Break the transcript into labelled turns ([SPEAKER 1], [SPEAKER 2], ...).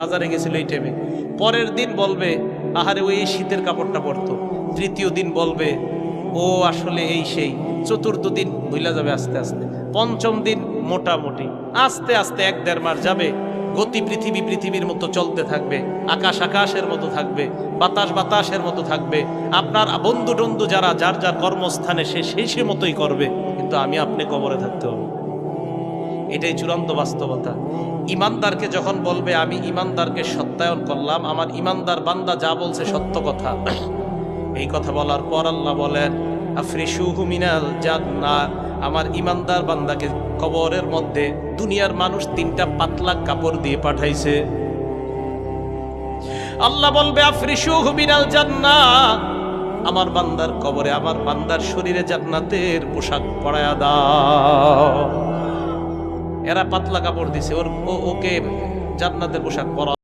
[SPEAKER 1] বাজারে গেছিল এই টাইমে, পরের দিন বলবে আহারে ওই শীতের কাপড়টা পরতো, তৃতীয় দিন বলবে ও আসলে এই সেই, চতুর্থ দিন ভুলা যাবে আস্তে আস্তে, পঞ্চম দিন মোটামুটি, আস্তে আস্তে 1-1.5 মাস যাবে। গতি পৃথিবীর মতো চলতে থাকবে, আকাশ আকাশের মতো থাকবে, বাতাস বাতাসের মতো থাকবে। আপনার বন্ধু টন্ধু যারা যার যার কর্মস্থানে সে মতোই করবে, কিন্তু আমি আপনি কবরে থাকতে হবে। এটাই চূড়ান্ত বাস্তবতা। ইমানদারকে যখন বলবে আমি ইমানদারকে সত্যায়ন করলাম, আমার ইমানদার বান্দা যা বলছে সত্য কথা, এই কথা বলার পর আল্লাহ বলেন আফরিশুহু মিনাল জান্নাহ, আমার ইমানদার বান্দাকে কবরের মধ্যে দুনিয়ার মানুষ 3টা পাতলা কাপড় দিয়ে পাঠাইছে। আল্লাহ বলবে আফরিশুহু মিনাল জান্নাহ, আমার বান্দার কবরে আমার বান্দার শরীরে জান্নাতের পোশাক পরায়া দাও। এরা পাতলা কাপড় দিছে, ওকে জান্নাতের পোশাক পরা